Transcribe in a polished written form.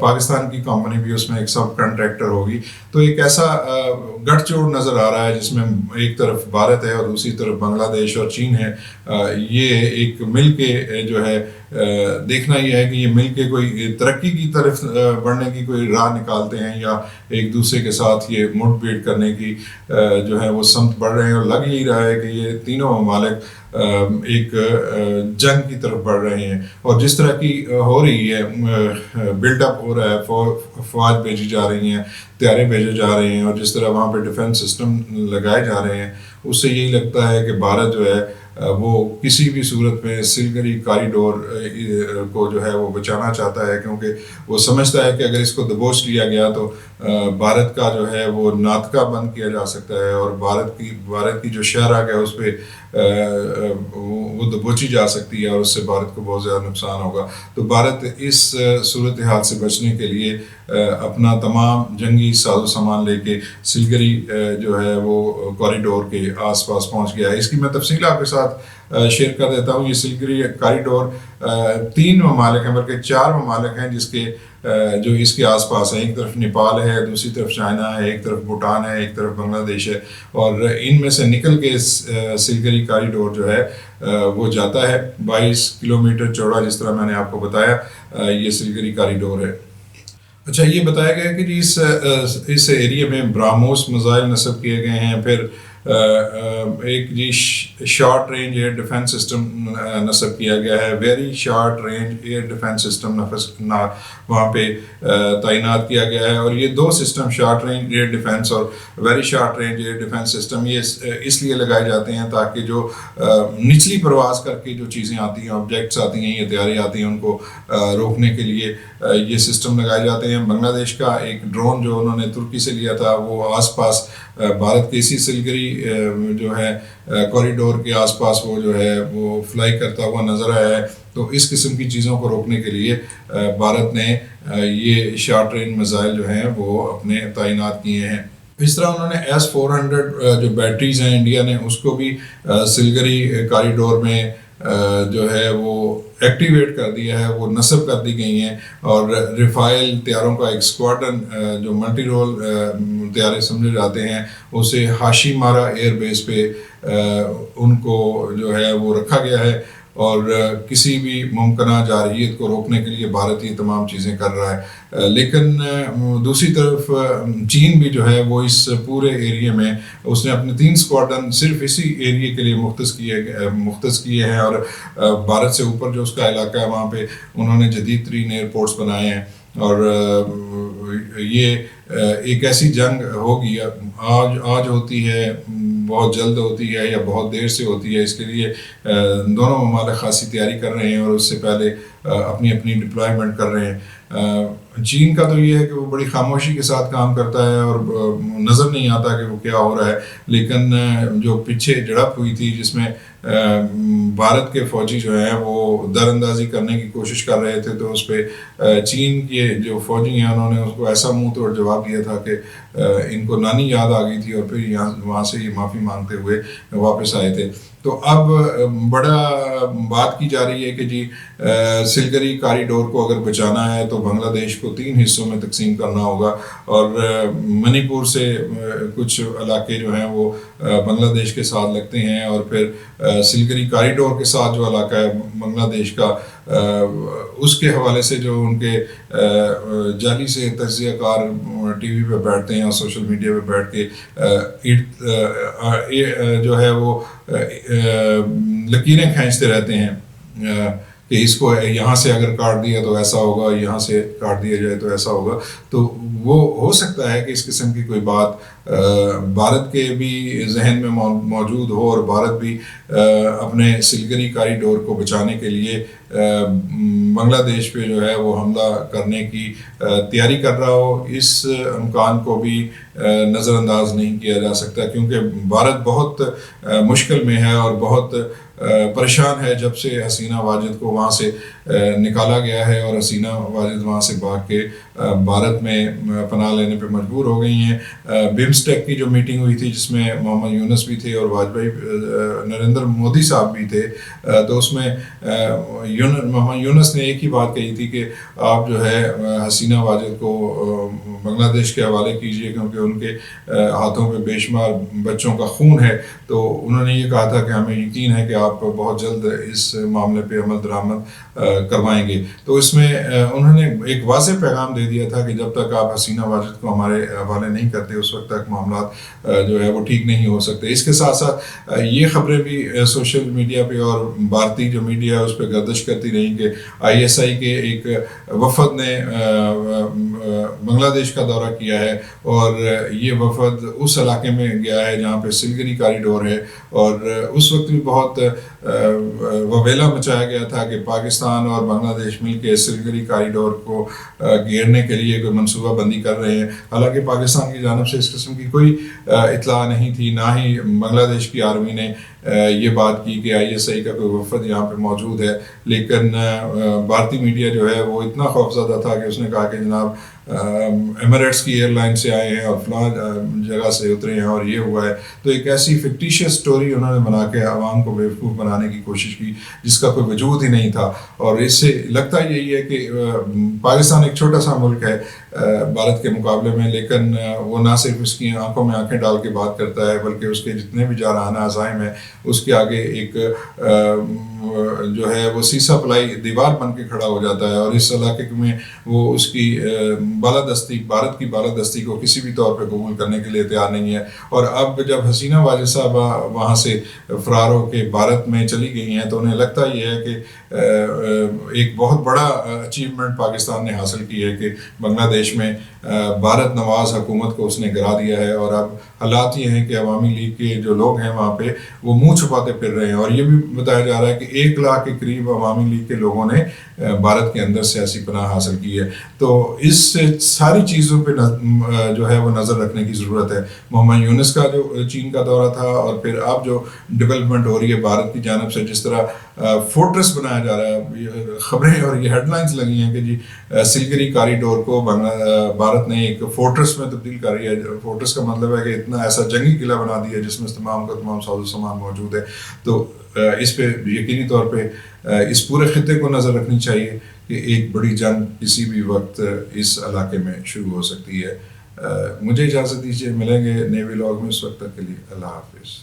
پاکستان کی کمپنی بھی اس میں ایک سب کنٹریکٹر ہوگی. تو ایک ایسا گٹھ جوڑ نظر آ رہا ہے جس میں ایک طرف بھارت ہے اور دوسری طرف بنگلہ دیش اور چین ہے. یہ ایک مل کے جو ہے دیکھنا یہ ہے کہ یہ مل کے کوئی ترقی کی طرف بڑھنے کی کوئی راہ نکالتے ہیں یا ایک دوسرے کے ساتھ یہ مٹ بھیڑ کرنے کی جو ہے وہ سمت بڑھ رہے ہیں. اور لگ یہی رہا ہے کہ یہ تینوں ممالک ایک جنگ کی طرف بڑھ رہے ہیں. اور جس طرح کی ہو رہی ہے بلڈ اپ ہو رہا ہے, فوج بھیجی جا رہی ہیں, طیارے بھیجے جا رہے ہیں, اور جس طرح وہاں پہ ڈیفنس سسٹم لگائے جا رہے ہیں, اس سے یہی لگتا ہے کہ بھارت جو ہے وہ کسی بھی صورت میں سلگری کاریڈور کو جو ہے وہ بچانا چاہتا ہے, کیونکہ وہ سمجھتا ہے کہ اگر اس کو دبوچ لیا گیا تو بھارت کا جو ہے وہ ناطقہ بند کیا جا سکتا ہے, اور بھارت کی جو شرح ہے اس پہ وہ دبوچی جا سکتی ہے, اور اس سے بھارت کو بہت زیادہ نقصان ہوگا. تو بھارت اس صورتحال سے بچنے کے لیے اپنا تمام جنگی ساز و سامان لے کے سلگری جو ہے وہ کوریڈور کے آس پاس پہنچ گیا ہے. اس کی میں تفصیل آپ کے ساتھ شیئر کر دیتا ہوں. یہ سلگری کوریڈور 3 ممالک ہیں, بلکہ 4 ممالک ہیں جس کے جو اس کے آس پاس ہیں. ایک طرف نیپال ہے, دوسری طرف چائنا ہے, ایک طرف بھوٹان ہے, ایک طرف بنگلہ دیش ہے, اور ان میں سے نکل کے سلگری کوریڈور جو ہے وہ جاتا ہے. 22 کلومیٹر چوڑا, جس طرح میں نے آپ کو بتایا یہ سلگری کوریڈور ہے. اچھا, یہ بتایا گیا کہ جی اس ایریے میں براموس میزائل نصب کیے گئے ہیں, پھر ایک جی short range air defence system نصب کیا گیا ہے. Very short range air defence system وہاں پہ تعینات کیا گیا ہے. اور یہ 2 system, short range air defence اور very short range air defence system, یہ اس لیے لگائے جاتے ہیں تاکہ جو نچلی پرواز کر کے جو چیزیں آتی ہیں, آبجیکٹس آتی ہیں یا طیارے آتی ہیں, ان کو روکنے کے لیے یہ سسٹم لگائے جاتے ہیں. بنگلہ دیش کا ایک ڈرون جو انہوں نے ترکی سے لیا تھا, وہ آس پاس بھارت کے اسی سلگری جو ہے کوریڈور کے آس پاس وہ جو ہے وہ فلائی کرتا ہوا نظر آیا ہے. تو اس قسم کی چیزوں کو روکنے کے لیے بھارت نے یہ شارٹ رینج میزائل جو ہیں وہ اپنے تعینات کیے ہیں. اس طرح انہوں نے S-400 جو بیٹریز ہیں انڈیا نے, اس کو بھی سلگری کوریڈور میں جو ہے وہ ایکٹیویٹ کر دیا ہے, وہ نصب کر دی گئی ہیں. اور رفائل طیاروں کا ایک اسکواڈرن جو ملٹی رول طیارے سمجھے جاتے ہیں, اسے ہاشی مارا ایئر بیس پہ ان کو جو ہے وہ رکھا گیا ہے. اور کسی بھی ممکنہ جارحیت کو روکنے کے لیے بھارت یہ تمام چیزیں کر رہا ہے. لیکن دوسری طرف چین بھی جو ہے وہ اس پورے ایریے میں اس نے اپنے 3 اسکواڈرن صرف اسی ایریے کے لیے مختص کیے ہیں. اور بھارت سے اوپر جو اس کا علاقہ ہے وہاں پہ انہوں نے جدید ترین ایئرپورٹس بنائے ہیں. اور یہ ایک ایسی جنگ ہوگی, آج ہوتی ہے, بہت جلد ہوتی ہے یا بہت دیر سے ہوتی ہے, اس کے لیے دونوں ممالک خاصی تیاری کر رہے ہیں اور اس سے پہلے اپنی ڈپلائمنٹ کر رہے ہیں. چین کا تو یہ ہے کہ وہ بڑی خاموشی کے ساتھ کام کرتا ہے اور نظر نہیں آتا کہ وہ کیا ہو رہا ہے. لیکن جو پیچھے جھڑپ ہوئی تھی جس میں بھارت کے فوجی جو ہیں وہ در اندازی کرنے کی کوشش کر رہے تھے, تو اس پہ چین کے جو فوجی ہیں انہوں نے اس کو ایسا منہ توڑ جواب دیا تھا کہ ان کو نانی یاد آ گئی تھی, اور پھر وہاں سے یہ معافی مانگتے ہوئے واپس آئے تھے. تو اب بڑا بات کی جا رہی ہے کہ جی سلگری کوریڈور کو اگر بچانا ہے تو بنگلہ دیش کو 3 حصوں میں تقسیم کرنا ہوگا, اور منی پور سے کچھ علاقے جو ہیں وہ بنگلہ دیش کے ساتھ لگتے ہیں, اور پھر سلگری کوریڈور کے ساتھ جو علاقہ ہے بنگلہ دیش کا, اس کے حوالے سے جو ان کے جعلی سے تجزیہ کار ٹی وی پہ بیٹھتے ہیں اور سوشل میڈیا پہ بیٹھ کے جو ہے وہ لکیریں کھینچتے رہتے ہیں کہ اس کو یہاں سے اگر کاٹ دیا تو ایسا ہوگا, یہاں سے کاٹ دیا جائے تو ایسا ہوگا. تو وہ ہو سکتا ہے کہ اس قسم کی کوئی بات بھارت کے بھی ذہن میں موجود ہو, اور بھارت بھی اپنے سلگری کوریڈور کو بچانے کے لیے بنگلہ دیش پہ جو ہے وہ حملہ کرنے کی تیاری کر رہا ہو. اس امکان کو بھی نظر انداز نہیں کیا جا سکتا, کیونکہ بھارت بہت مشکل میں ہے اور بہت پریشان ہے جب سے حسینہ واجد کو وہاں سے نکالا گیا ہے اور حسینہ واجد وہاں سے بھاگ کے بھارت میں پناہ لینے پہ مجبور ہو گئی ہیں۔ بمسٹیک کی جو میٹنگ ہوئی تھی جس میں محمد یونس بھی تھے اور واجپئی نریندر مودی صاحب بھی تھے، تو اس میں محمد یونس نے ایک ہی بات کہی تھی کہ آپ جو ہے حسینہ واجد کو بنگلہ دیش کے حوالے کیجئے کیونکہ ان کے ہاتھوں پہ بے شمار بچوں کا خون ہے۔ تو انہوں نے یہ کہا تھا کہ ہمیں یقین ہے کہ آپ بہت جلد اس معاملے پہ عمل درآمد کروائیں گے۔ تو اس میں انہوں نے ایک واضح پیغام دے دیا تھا کہ جب تک آپ حسینہ واجد کو ہمارے حوالے نہیں کرتے اس وقت تک معاملات جو ہے وہ ٹھیک نہیں ہو سکتے۔ اس کے ساتھ ساتھ یہ خبریں بھی سوشل میڈیا پہ اور بھارتی جو میڈیا ہے اس پہ گردش کرتی رہیں کہ ISI کے ایک وفد نے بنگلہ دیش کا دورہ کیا ہے اور یہ وفد اس علاقے میں گیا ہے جہاں پہ سلگری کاریڈور ہے، اور اس وقت بھی بہت وبیلا مچایا گیا تھا کہ پاکستان اور بنگلہ دیش مل کے سلگری کاریڈور کو گھیرنے کے لیے کوئی منصوبہ بندی کر رہے ہیں۔ حالانکہ پاکستان کی جانب سے اس قسم کی کوئی اطلاع نہیں تھی، نہ ہی بنگلہ دیش کی آرمی نے یہ بات کی کہ ISI کا کوئی وفد یہاں پہ موجود ہے۔ لیکن بھارتی میڈیا جو ہے وہ اتنا خوفزدہ تھا کہ اس نے کہا کہ جناب ایمریٹس کی ایئر لائن سے آئے ہیں اور فلاں جگہ سے اترے ہیں اور یہ ہوا ہے۔ تو ایک ایسی فکٹیشیس سٹوری انہوں نے بنا کے عوام کو بیوقوف بنانے کی کوشش کی جس کا کوئی وجود ہی نہیں تھا، اور اس سے لگتا یہی ہے کہ پاکستان ایک چھوٹا سا ملک ہے بھارت کے مقابلے میں، لیکن وہ نہ صرف اس کی آنکھوں میں آنکھیں ڈال کے بات کرتا ہے بلکہ اس کے جتنے بھی جارحانہ عزائم ہیں اس کے آگے ایک جو ہے وہ سیسا پلائی دیوار بن کے کھڑا ہو جاتا ہے، اور اس علاقے میں وہ اس کی بالادستی، بھارت کی بالادستی کو کسی بھی طور پہ قبول کرنے کے لیے تیار نہیں ہے۔ اور اب جب حسینہ واجد صاحبہ وہاں سے فرار ہو کے بھارت میں چلی گئی ہیں تو انہیں لگتا یہ ہے کہ ایک بہت بڑا اچیومنٹ پاکستان نے حاصل کی ہے کہ بنگلہ دیش میں بھارت نواز حکومت کو اس نے گرا دیا ہے، اور اب حالات یہ ہیں کہ عوامی لیگ کے جو لوگ ہیں وہاں پہ وہ منہ چھپاتے پھر رہے ہیں، اور یہ بھی بتایا جا رہا ہے کہ 1 لاکھ کے قریب عوامی لیگ کے لوگوں نے بھارت کے اندر سیاسی پناہ حاصل کی ہے۔ تو اس ساری چیزوں پہ جو ہے وہ نظر رکھنے کی ضرورت ہے۔ محمد یونس کا جو چین کا دورہ تھا، اور پھر اب جو ڈیولپمنٹ ہو رہی ہے بھارت کی جانب سے، جس طرح فورٹریس بنایا جا رہا ہے، خبریں اور یہ ہیڈ لائنز لگی ہیں کہ جی سلگری کاریڈور کو بھارت نے ایک فورٹریس میں تبدیل کر رہی ہے۔ فورٹریس کا مطلب ہے کہ اتنا ایسا جنگی قلعہ بنا دیا ہے جس میں تمام کا تمام ساز و سامان موجود ہے۔ تو اس پہ یقینی طور پہ اس پورے خطے کو نظر رکھنی چاہیے کہ ایک بڑی جنگ کسی بھی وقت اس علاقے میں شروع ہو سکتی ہے۔ مجھے اجازت دیجیے، ملیں گے نئے ولاگ میں، اس وقت تک کے لیے اللہ حافظ۔